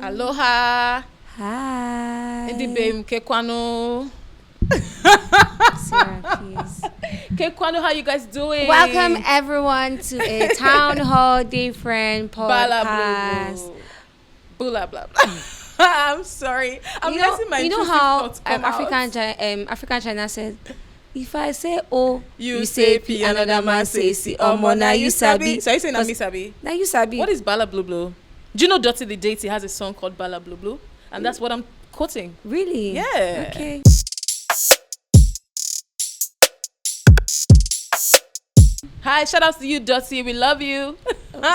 Aloha. Hi. Ndibem Kekwano. Sarah, please. Kekwano, how you guys doing? Welcome everyone to a Town Hall Different podcast. Blah, blah, blah. I'm sorry. I'm letting my thoughts come African China said, if I say O, you say P, another man say C. Now you sabi. So are you saying I'm sabi? Now you sabi. What is Bala Blue Blue? Do you know Dirty the Deity has a song called Bala Blue Blue? And that's what I'm quoting. Really? Yeah. Okay. Hi, shout out to you, Dottie. We love you.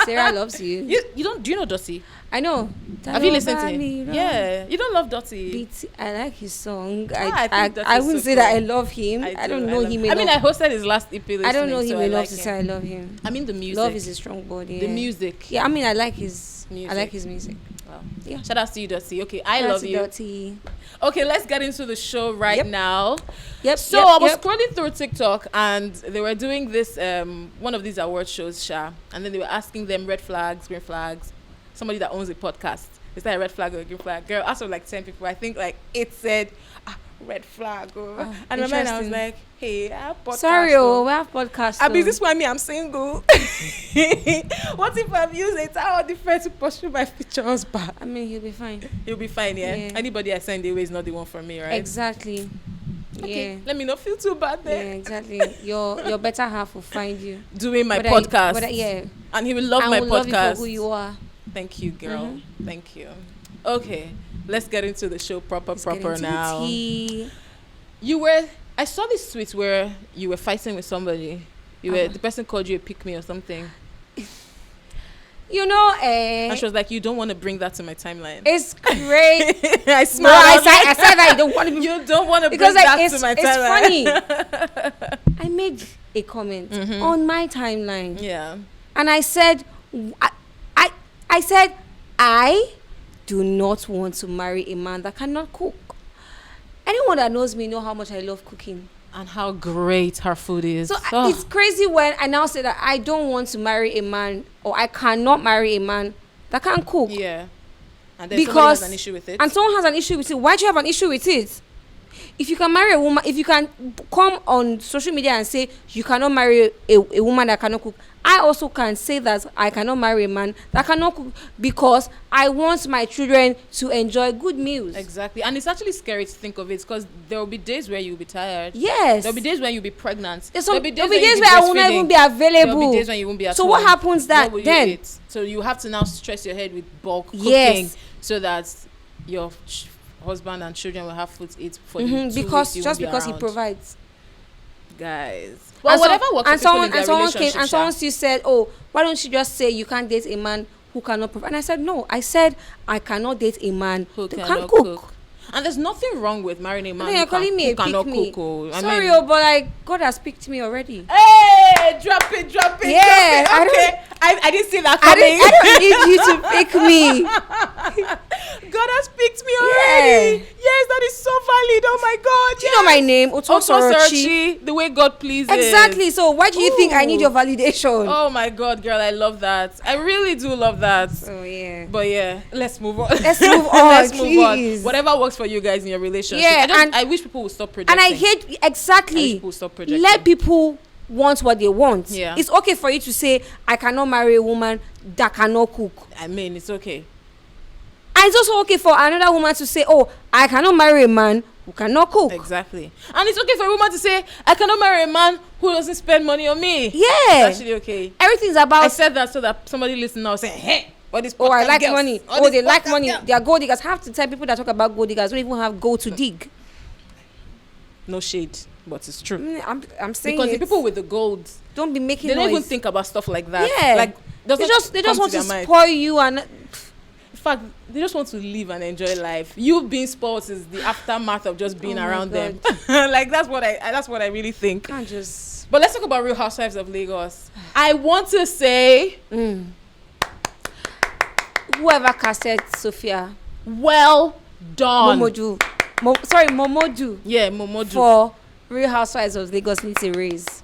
Sarah loves you. You don't? Do you know Dottie? I know. Have you listened to him? Yeah. You don't love Dottie? I like his song. I wouldn't say that I love him. I don't know him enough. I mean, I hosted his last EP. I don't know him enough to say I love him. I mean, the music. Love is a strong word. Yeah. The music. Yeah, I mean, I like his music. I like his music. Wow. Yeah. Shout out to you, Dottie. Okay, I love you. Dottie. Okay, let's get into the show right now. Yep. So I was scrolling through TikTok and they were doing this one of these award shows, Sha, and then they were asking them red flags, green flags. Somebody that owns a podcast. Is that a red flag or a green flag? Girl, asked like 10 people. I think like it said red flag. And my mind I was like, hey, I have podcast. Sorry, we have podcast. Is this why I'm single? What if I've used it? I would prefer to pursue my future husband. I mean, he'll be fine. He'll be fine, yeah? Anybody I send away is not the one for me, right? Exactly. Okay, yeah. Let me not feel too bad there. Yeah, exactly. Your better half will find you. Doing my podcast. Yeah. And he will love my podcast. Love you for who you are. Thank you, girl. Mm-hmm. Thank you. Okay, let's get into the show proper now. I saw this tweet where you were fighting with somebody. The person called you a pick-me or something. You know, and she was like, "You don't want to bring that to my timeline." It's great. I smiled. I said that you don't want to. You don't want to bring that to my timeline. It's funny. I made a comment on my timeline. Yeah. And I said, I said, I do not want to marry a man that cannot cook. Anyone that knows me know how much I love cooking. And how great her food is. So it's crazy when I now say that I don't want to marry a man or I cannot marry a man that can't cook. Yeah. And then someone has an issue with it. And someone has an issue with it. Why do you have an issue with it? If you can marry a woman, if you can come on social media and say you cannot marry a woman that cannot cook, I also can say that I cannot marry a man that cannot cook because I want my children to enjoy good meals. Exactly. And it's actually scary to think of it because there will be days where you'll be tired. Yes. There will be days when you'll be pregnant. There'll be days where I will not even be available. There will be days when you won't be at home. So what happens then? So you have to now stress your head with bulk cooking so that your husband and children will have food to eat for the 2 weeks because because he provides. Guys. Well, whatever works for people in their relationship. And someone still said, oh, why don't you just say you can't date a man who cannot provide? And I said, no. I said, I cannot date a man who can't cook. And there's nothing wrong with marrying a man who cannot cook. But like, God has picked me already. Hey, drop it. Yeah. Drop it. Okay. I didn't see that coming. I don't need you to pick me. God has picked me already. Yeah. Yes, that is so valid. Oh my God. Do you know my name? Otosorochi. The way God pleases. Exactly. So why do you think I need your validation? Oh my God, girl, I love that. I really do love that. Oh yeah. But yeah, let's move on. Let's move on. Whatever works for you guys in your relationship. Yeah, I wish people would stop projecting. And I hate people stop projecting. Let people want what they want. Yeah. It's okay for you to say I cannot marry a woman that cannot cook. I mean, it's okay. And it's also okay for another woman to say, oh, I cannot marry a man who cannot cook. Exactly. And it's okay for a woman to say, I cannot marry a man who doesn't spend money on me. Yeah. It's actually okay. Everything's about... I said that so that somebody listening now say, hey, what is I like girls? money. They like money. Girls. They are gold diggers. Half the time people that talk about gold diggers don't even have gold to dig. No shade, but it's true. I'm saying because the people with the gold don't be making they noise. don't even think about stuff like that. Yeah. Like they just want to spoil you and... In fact, they just want to live and enjoy life. You being spoiled is the aftermath of just being around them. Like that's what I really think. Can't just. But let's talk about Real Housewives of Lagos. I want to say, whoever casted Sophia, well done. Momodu. Yeah, Momodu. For Real Housewives of Lagos needs a raise.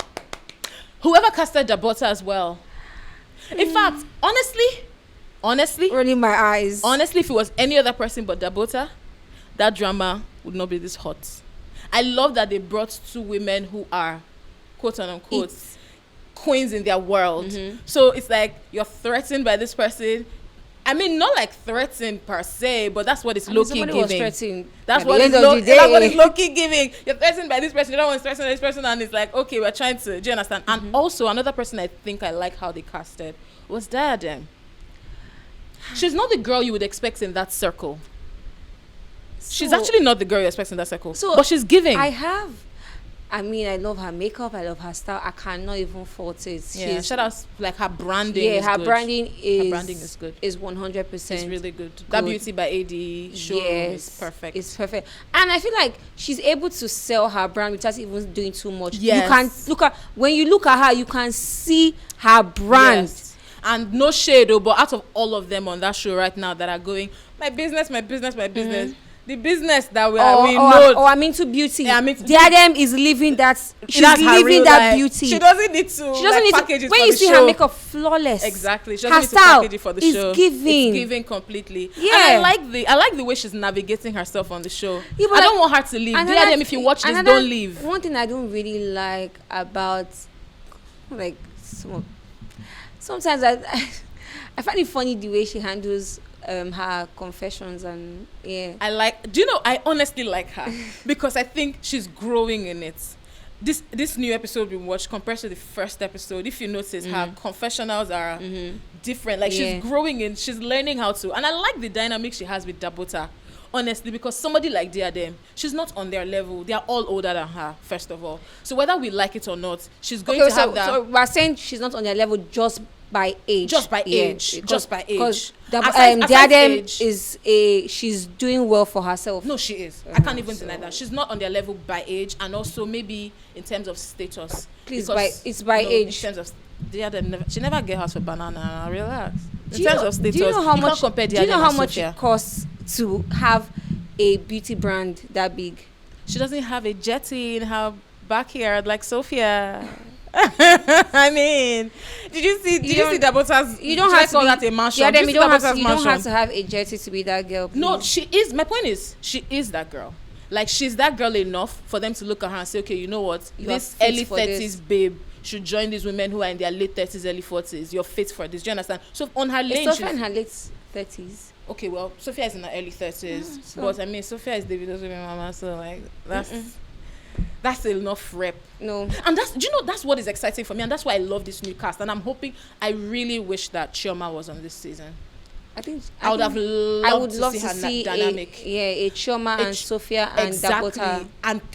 Whoever casted Dabota as well. In fact, Honestly, rolling my eyes. honestly, if it was any other person but Dabota, that drama would not be this hot. I love that they brought two women who are quote unquote queens in their world. So it's like you're threatened by this person. I mean, not like threatened per se, but that's what it's low-key somebody was giving. threatened That's at what the it's end of the day. that's what it's low-key giving. You're threatened by this person, you don't want to threaten this person, and it's like, okay, we're trying to, do you understand? And also, another person I think I like how they casted was Diadem. She's not the girl you would expect in that circle. She's So- actually not the girl you expect in that circle. So, but she's giving. I mean, I love her makeup. I love her style. I cannot even fault it. Yeah, shout out, like her branding. Yeah, is her good. branding is. Her branding is good. Is 100%. It's really good. That Beauty by AD show is perfect. It's perfect. And I feel like she's able to sell her brand without even doing too much. Yes. You can look at, when you look at her, you can see her brand. Yes. And no shade, though, but out of all of them on that show right now that are going, my business, my business, my business. The business that we know. I'm into beauty. Yeah, I'm into Diadem is living that. She's that's her living real that life. beauty. She doesn't need to. She doesn't need package to. it When for you the see show. her makeup flawless. Exactly. She her doesn't need to style package it for the is show. giving. It's giving completely. Yeah. And I like the way she's navigating herself on the show. Yeah, but I don't want her to leave. Diadem, if you watch this, don't leave. One thing I don't really like about, like, sometimes I find it funny the way she handles her confessions, and I honestly like her because I think she's growing in it. This new episode we watched compared to the first episode, if you notice, her confessionals are different. Like she's growing in, she's learning how to, and I like the dynamic she has with Dabota. Honestly, because somebody like Diadem, she's not on their level. They are all older than her, first of all. So whether we like it or not, she's going to have that. So we're saying she's not on their level just by age. Just by age. Because Aside Diadem age. she's doing well for herself. No, she is. I can't even deny that. She's not on their level by age, and also maybe in terms of status. Please, Because, it's by age. In terms of Diadem, she never get house for banana. Relax. Do you know how much? Compare Do you know Diadem how and much Sophia. it costs to have a beauty brand that big? She doesn't have a jetty in her backyard like Sophia. I mean, did you see Dabota's? You don't have to call that a mansion. Yeah, Did you you don't see have Dabota's to have a jetty to be that girl. Please. No, she is. My point is, she is that girl. Like, she's that girl enough for them to look at her and say, okay, you know what? This early 30s babe should join these women who are in their late 30s, early 40s. You're fit for this. Do you understand? So on her lane, Sophia in her late 30s. Okay, well, Sophia is in her early 30s. But I mean, Sophia is Davido's baby mama, so like that's enough rep. No. And that's what is exciting for me, and that's why I love this new cast. And I really wish that Chioma was on this season. I would have loved to see her dynamic. A Chioma and Sophia and Dabota.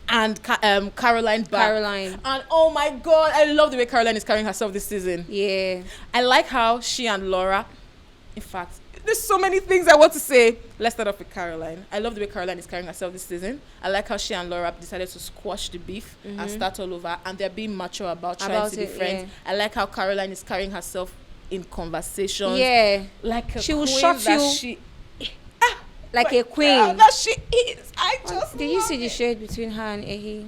And Caroline back. And oh my God, I love the way Caroline is carrying herself this season. Yeah. I like how she and Laura, in fact, there's so many things I want to say. Let's start off with Caroline. I love the way Caroline is carrying herself this season. I like how she and Laura decided to squash the beef and start all over, and they're being mature about trying to be friends. Yeah. I like how Caroline is carrying herself in conversations. Yeah. Like a she will queen shot that you like a queen. That she is. Did you see the shade between her and Ehi?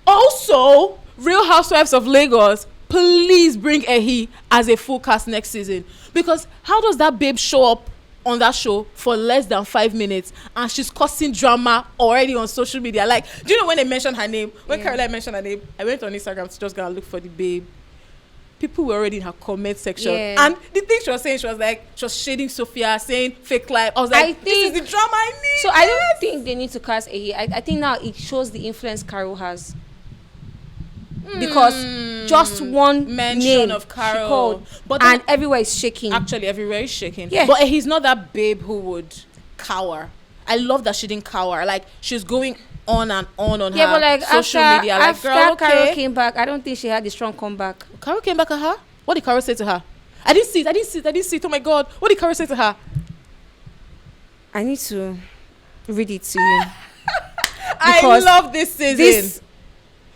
Also, Real Housewives of Lagos, please bring Ehi as a full cast next season. Because how does that babe show up on that show for less than 5 minutes and she's causing drama already on social media? Like, do you know when they mentioned her name? When Caroline mentioned her name, I went on Instagram to just go and look for the babe. People were already in her comment section. Yeah. And the thing she was saying, she was shading Sophia, saying fake life. I was like, this is the drama I need. So I don't think they need to cast Ehi. I think now it shows the influence Carol has. Because just one mention name of Carol, she called, but and everywhere is shaking. Actually, everywhere is shaking. Yeah. But he's not that babe who would cower. I love that she didn't cower. Like, she's going on and on her but like social media. Like, after girl, okay. Carol came back, I don't think she had a strong comeback. Carol came back at her? What did Carol say to her? I didn't see it. Oh my God. What did Carol say to her? I need to read it to you. I love this season.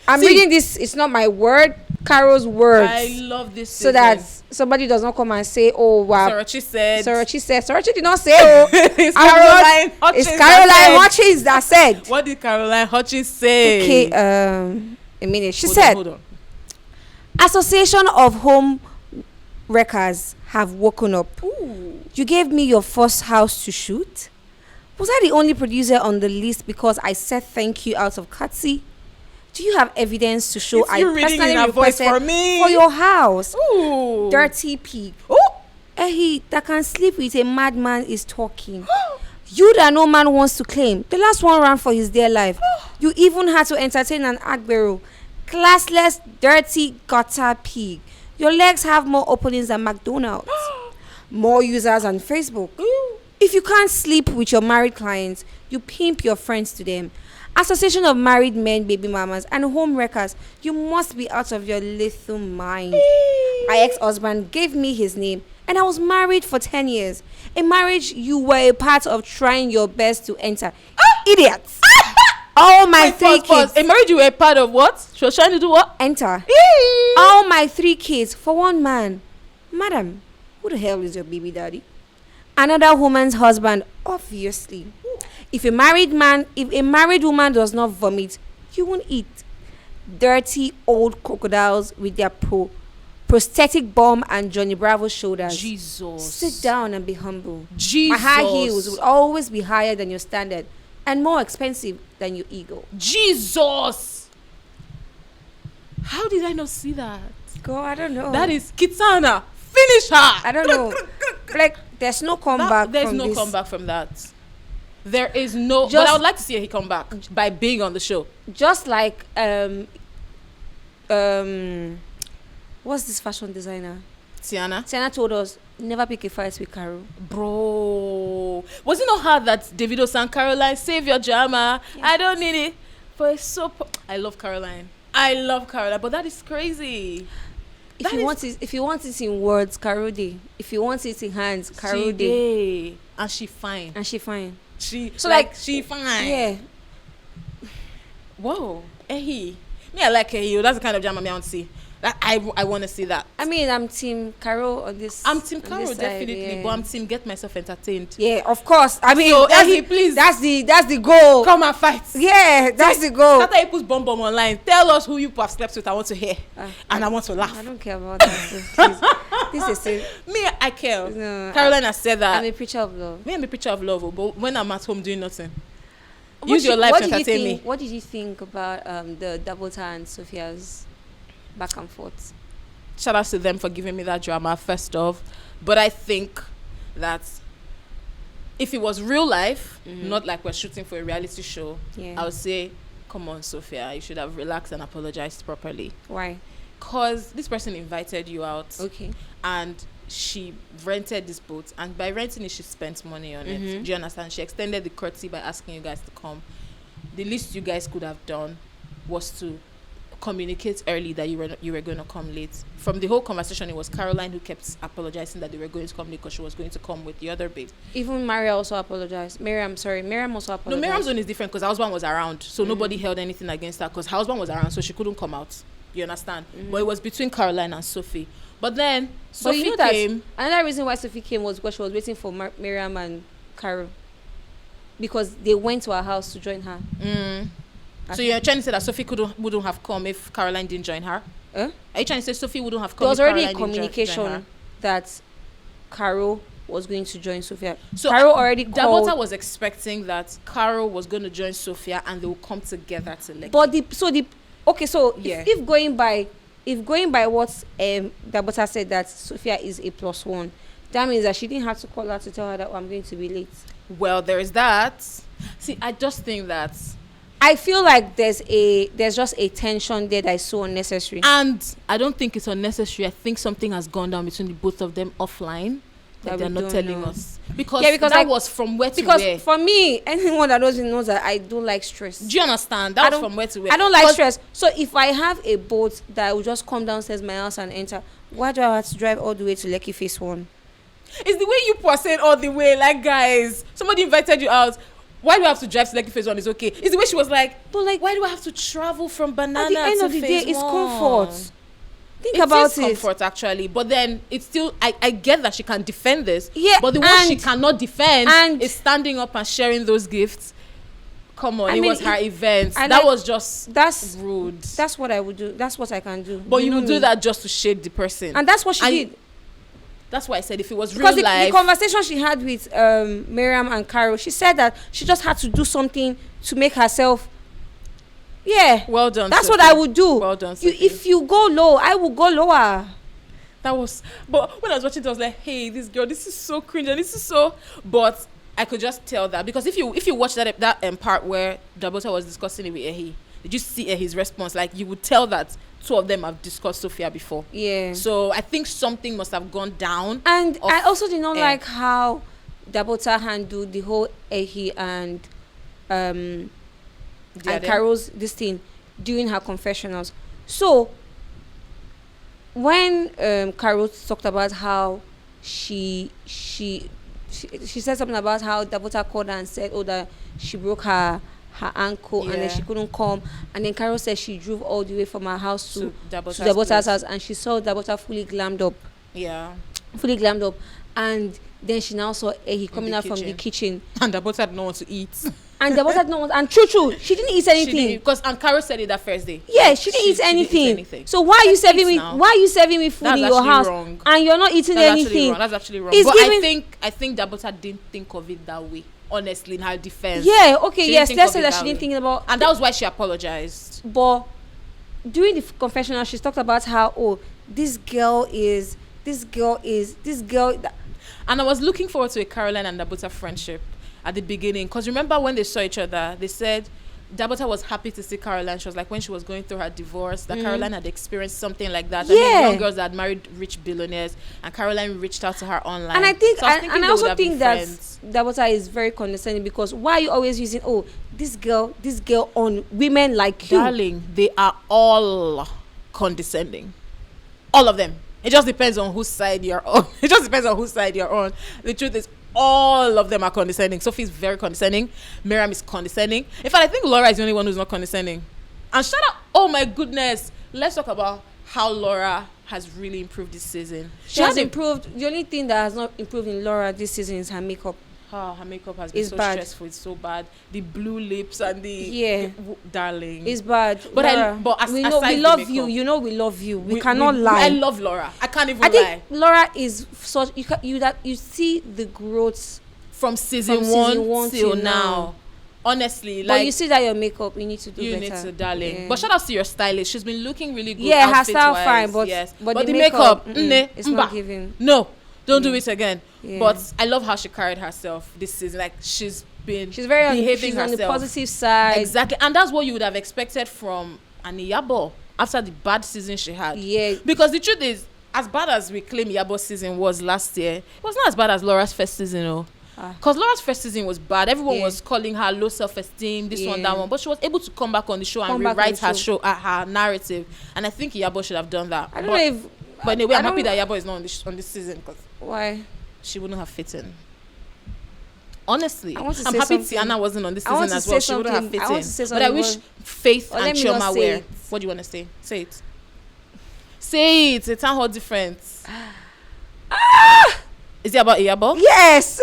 I'm reading this. It's not my word. Carol's words. I love this season. So that somebody does not come and say, "Oh wow." Sorochi said. Sorochi did not say. Oh, it's Caroline Hutchins. It's Caroline Hutchins that said. What did Caroline Hutchins say? Okay. A minute. She said. Hold on. Association of Home wreckers have woken up. Ooh. You gave me your first house to shoot. Was I the only producer on the list because I said thank you out of courtesy? Do you have evidence to show It's I you reading personally in a voice requested for me. for your house? Ooh. Dirty pig. Oh. He that can sleep with a madman is talking. You that no man wants to claim. The last one ran for his dear life. You even had to entertain an agbero. Classless, dirty, gutter pig. Your legs have more openings than McDonald's. More users on Facebook. If you can't sleep with your married clients, you pimp your friends to them. Association of Married Men, Baby Mamas, and Home Wreckers, you must be out of your little mind. My ex-husband gave me his name, and I was married for 10 years. A marriage you were a part of trying your best to enter. Idiots! All my three kids. A marriage you were a part of what? She was trying to do what? Enter. All my 3 kids for one man. Madam, who the hell is your baby daddy? Another woman's husband, obviously. If a married woman does not vomit, you won't eat. Dirty old crocodiles with their prosthetic bum and Johnny Bravo shoulders. Jesus. Sit down and be humble. Jesus. My high heels will always be higher than your standard and more expensive than your ego. Jesus. How did I not see that? Girl, I don't know. That is Kitana. Finish her. I don't know. Like, there's no comeback There's from no this. comeback from that. There is no. But Just- I would like to see he come back by being on the show. Just like what's this fashion designer? Tiana. Tiana told us never pick a fight with Carol. Bro. Was it not hard that Davido sang Caroline, save your drama? Yeah. I don't need it. But it's so. I love Caroline. But that is crazy. If you want it in words, Carol Day. If you want it in hands, Carol Day. And she fine. And she fine. She So, like like, she fine. Yeah. Whoa. Me, I like Ehi. That's the kind of drama I want to see. That I want to see that. I mean, I'm team Carol on this. I'm Team on Carol, this side, definitely, yeah. but I'm Team Get Myself Entertained. Yeah, of course. I mean, So, that's Ehi, the, please. that's the goal. Come and fight. Yeah, that's the goal. After you put bomb online, tell us who you have slept with. I want to hear. And I want to laugh. I don't care about that. Please. This is Me, I care. No, Caroline has said that. I'm a preacher of love. Me, I'm a picture of love, but when I'm at home doing nothing, What use your did- life what to did you entertain think- me. What did you think about the Dabota and Sophia's back and forth? Shout out to them for giving me that drama first off. But I think that if it was real life, not like we're shooting for a reality show, Yeah. I would say, come on, Sophia, you should have relaxed and apologized properly. Why? Because this person invited you out Okay. and she rented this boat, and by renting it, she spent money on it. Do you understand? She extended the courtesy by asking you guys to come. The least you guys could have done was to communicate early that you were going to come late. From the whole conversation, it was Caroline who kept apologizing that they were going to come late because she was going to come with the other babe. Even Maria also apologized. Miriam also No, apologized. Miriam's one is different because her husband was around, so nobody held anything against her because her husband was around, so she couldn't come out. You understand? But it was between Caroline and Sophie. But then But Sophie you know that came. another reason why Sophie came was because she was waiting for Miriam and Carol, because they went to her house to join her. So you're trying to say that Sophie wouldn't have come if Caroline didn't join her? Huh? Are you trying to say Sophie wouldn't have come? There was if already a Caroline didn't join her? communication that Carol was going to join Sophia. So Carol already called. Dabota was expecting that Carol was going to join Sophia and they will come together to Lekki. But so Yeah. if going by what Dabota said, that Sophia is a +1, that means that she didn't have to call her to tell her that, oh, I'm going to be late. Well, there is that. See, I just think that, I feel like there's just a tension there that is so unnecessary. and I don't think it's unnecessary. I think something has gone down between the both of them offline that That they're we not don't telling know. us. Because Because that like- was from where to Because where. for me, anyone that knows that I don't like stress. Do you understand? I That was don't- from where to where. I don't like 'Cause stress. So if I have a boat that will just come downstairs my house and enter, why do I have to drive all the way to Lekki Phase 1? It's the way you were saying all the way, like, guys, somebody invited you out. Why do I have to drive to Lekki Phase 1? It's okay. It's the way she was like, But like, why do I have to travel from Banana at the end to of the day, Phase it's 1? comfort. Think It about is it. comfort, actually, but then it's still. I get that she can defend this. Yeah, but the one she cannot defend and- is standing up and sharing those gifts. Come on, I it mean, was her event. and That I- was just That's rude. that's what I would do. That's what I can do. But you know would do me. that just to shade the person. And that's what she And- did. That's why I said if it was Because real life. the conversation she had with Miriam and Carol, she said that she just had to do something to make herself. Yeah. Well done. That's Sophie. what I would do. Well done. Sophie. If you go low, I will go lower. That was. But when I was watching it, I was like, hey, this girl, this is so cringe, and this is so. But I could just tell that because if you watch that part where Dabota was discussing it with Ehi, did you see Ehi's response? Like you would tell that two of them have discussed Sophia before. Yeah. So I think something must have gone down. And I also did not like how Dabota handled the whole Ehi and Carol's this thing during her confessionals. So when Carol talked about how she said something about how Dabota called her and said, oh, that she broke her ankle and then she couldn't come, and then Carol said she drove all the way from her house to Dabota's house, and she saw Dabota fully glammed up, and then she now saw he coming out from the kitchen, and Dabota did not want to eat. And Dabota did not want, and true, she didn't eat anything. Because and Carol said it that first day. Yeah, she didn't eat anything. So why are you serving me? Why are you serving me food in your house wrong. And you're not eating anything? That's actually wrong. It's but giving, I think Dabota didn't think of it that way. Honestly, in her defense. Yeah. Okay. She Yes. Let's say that way. she didn't think about. And that was why she apologized. But during the confessional, she talked about how this girl. And I was looking forward to a Caroline and Dabota friendship at the beginning, because remember when they saw each other, they said Dabota was happy to see Caroline. She was like, when she was going through her divorce, that Caroline had experienced something like that. Yeah. And young girls that had married rich billionaires, and Caroline reached out to her online. And I think, so I and I also think that Dabota is very condescending, because why are you always using this girl on women like you? Darling, they are all condescending, all of them. It just depends on whose side you're on. The truth is, all of them are condescending. Sophie's very condescending. Miriam is condescending. In fact, I think Laura is the only one who's not condescending. And shout out, oh my goodness, let's talk about how Laura has really improved this season. She has improved. The only thing that has not improved in Laura this season is her makeup. Her makeup has been so stressful. It's so bad. The blue lips and darling. It's bad. But Laura, we love you. You know we love you. We cannot lie. I love Laura. I can't even lie. I think Laura is such. You see the growth from season one till now. Honestly, but you see that your makeup, you need to do better. You need to, darling. Yeah. But shout out to your stylist. She's been looking really good. Yeah, her style fine, but the makeup it's not giving. No. Don't do it again. Yeah. But I love how she carried herself this season. Like she's very behaving herself. On the positive side. Exactly. And that's what you would have expected from Annie Yabo after the bad season she had. Yeah. Because the truth is, as bad as we claim Yabo's season was last year, it was not as bad as Laura's first season, because Laura's first season was bad. Everyone was calling her low self-esteem, this one, that one. But she was able to come back on the show and rewrite her narrative. And I think Yabo should have done that. I don't know if... But anyway, I'm happy that Yabo is not on this season. Cause why? She wouldn't have fit in. Honestly, I'm happy Tiana wasn't on this season as well. She wouldn't have fit in. But I wish Faith and Chioma were. What do you want to say? Say it. Say it. It's how different. Is it about Iyabo? Yes.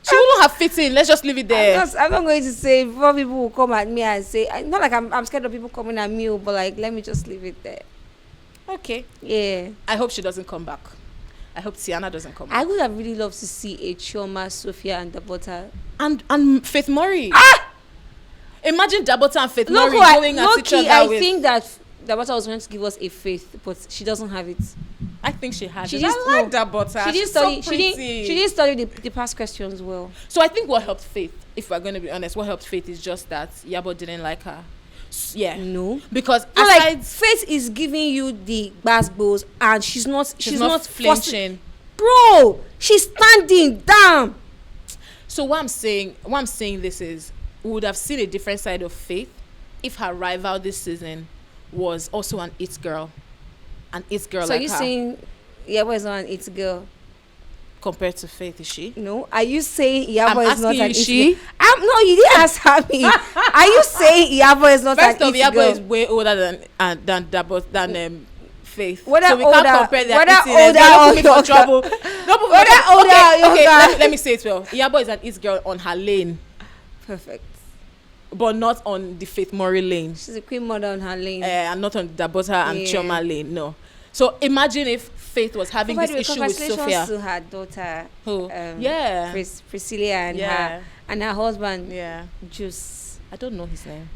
She wouldn't have fit in. Let's just leave it there. I'm not going to say before people will come at me and say, not like I'm scared of people coming at me, but like, let me just leave it there. Okay. Yeah. I hope she doesn't come back. I hope Tiana doesn't come back. I would have really loved to see a Chioma, Sophia, and Dabota. And Faith Murray. Imagine Dabota and Faith Murray going at each other. I think that Dabota was going to give us a Faith, but she doesn't have it. I think she has. I like Dabota. She didn't study the past questions well. So I think what helped Faith, if we're going to be honest, what helped Faith is just that Yabo didn't like her. Yeah. No. Because Faith is giving you the basketballs and she's not flinching. Bro, she's standing down. So what I'm saying this is, we would have seen a different side of Faith if her rival this season was also an it girl. An it girl like her. So you're saying Yabo is not an it girl? Compared to Faith, is she? No. Are you saying Iyabo is not an it girl? No, you didn't ask me. Are you saying Iyabo is not an it girl? First off, Iyabo is way older than Faith. Whether so we older, can't compare their whether older or younger. trouble. Okay, let me say it well. Iyabo is an it girl on her lane. Perfect. But not on the Faith Murray lane. She's a queen mother on her lane. And not on Dabota and Chioma lane, no. So imagine if Faith was having By this the way, issue with congratulations Sophia. to her daughter. Who? Yeah. Priscilla and Yeah. her husband. Yeah. Juice. I don't know his name.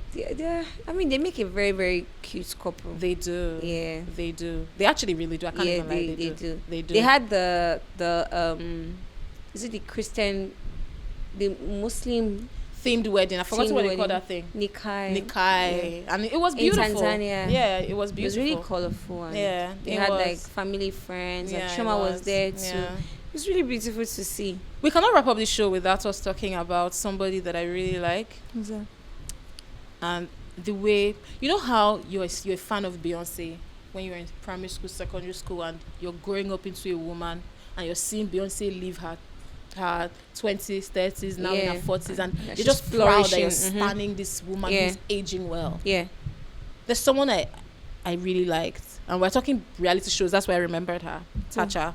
I mean, they make a very, very cute couple. They do. Yeah. They do. They actually really do. I can't even lie. They do. They do. They had the is it the Muslim themed wedding. I forgot themed what they wedding. call that thing. Nikai. Yeah. And it was beautiful. In Tanzania. Yeah, it was It was beautiful. really colorful. And Yeah, they it had was. like family friends. Yeah, and it Shoma was there too. Yeah. It was really beautiful to see. We cannot wrap up this show without us talking about somebody that I really like. Who's that? And the way, you know how you're a fan of Beyonce when you're in primary school, secondary school, and you're growing up into a woman and you're seeing Beyonce leave her 20s, 30s, now in her 40s, and you're she's just proud that you're flourishing. spanning this woman who's aging well. Yeah. There's someone I really liked, and we're talking reality shows, that's why I remembered her, Tacha.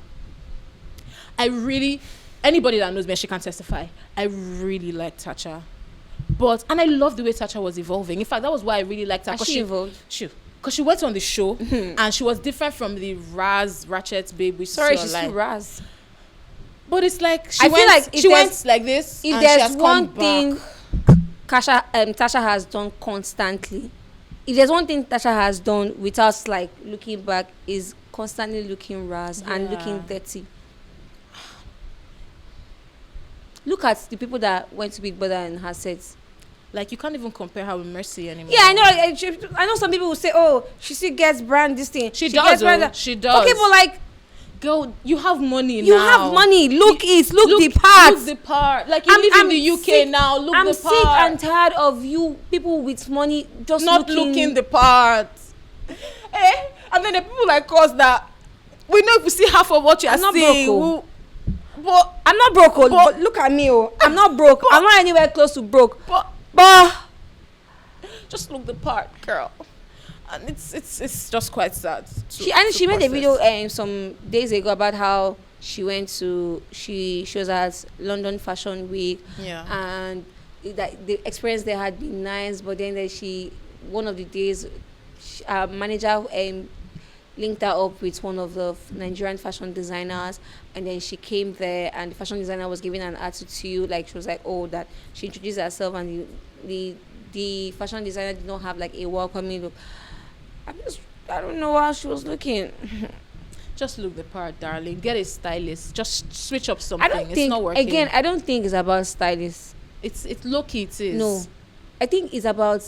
Anybody that knows me, she can testify, I really liked Tacha. And I love the way Tacha was evolving. In fact, that was why I really liked her. Has she evolved? Because she went on the show and she was different from the Ratchet babe we saw Sorry, she's online. too Raz. But it's like I feel like if she there's- went like this. If and she there's has one come thing back. Tasha has done constantly, if there's one thing Tasha has done without like looking back, is constantly looking Raz and looking dirty. Look at the people that went to Big Brother and her sets. Like, you can't even compare her with Mercy anymore. Yeah, I know. I know some people will say, "Oh, she still gets brand this thing." She gets does. brand She does. Okay, but like, girl, you have money now. you have money. Look the part. Look the part. Like, you live in the UK now. Look I'm the sick part. and tired of you people with money just Not looking the part. And then the people like us that we know if we see half of what you are I'm not seeing. broke, But I'm not broke, but look at me. I'm not broke. I'm not anywhere close to broke. But just look the part, girl. And it's just quite sad. She made a video some days ago about how she was at London Fashion Week. Yeah. And that the experience there had been nice, but then one of the days, our manager linked her up with one of the Nigerian fashion designers, and then she came there and the fashion designer was giving an attitude, like she was like, oh, that she introduced herself and the fashion designer did not have like a welcoming look. I don't know how she was looking. Just look the part, darling. Get a stylist. Just switch up something. It's not working. Again, I don't think it's about stylists. It's low-key, it is. No. I think it's about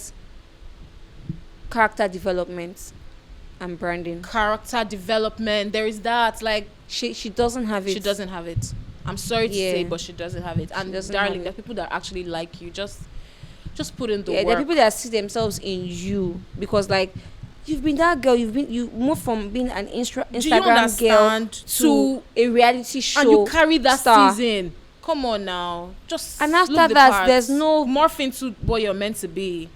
character development and branding. Character development. There is that. Like, She doesn't have it. she doesn't have it. I'm sorry to say, but she doesn't have it. And doesn't darling, have there are people that actually like you. Just put in the there are work. people that see themselves in you because like you've been that girl. You moved from being an Instagram girl to a reality show, and you carry that star. season. Come on now, just And after look the that, part. there's no morph into what you're meant to be.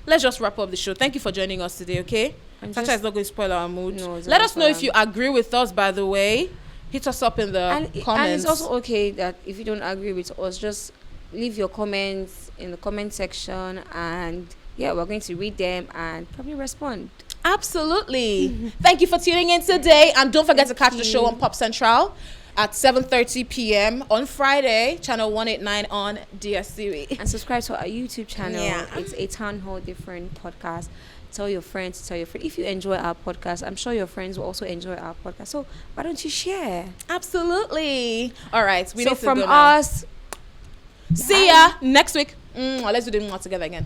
Let's just wrap up the show. Thank you for joining us today. Okay, Tacha is not going to spoil our mood. No, it's Let not us know if you agree with us. By the way, hit us up in the comments. And it's also okay that if you don't agree with us, just leave your comments in the comment section, and we're going to read them and probably respond. Absolutely. Thank you for tuning in today, and don't forget to catch the show on Pop Central at 7:30 p.m. on Friday, channel 189 on DSTV. And subscribe to our YouTube channel. Yeah. It's a Town Hall Different podcast. Tell your friends. If you enjoy our podcast, I'm sure your friends will also enjoy our podcast. So why don't you share? Absolutely. All right. We need to from go now. us, See ya next week. Let's do the together again.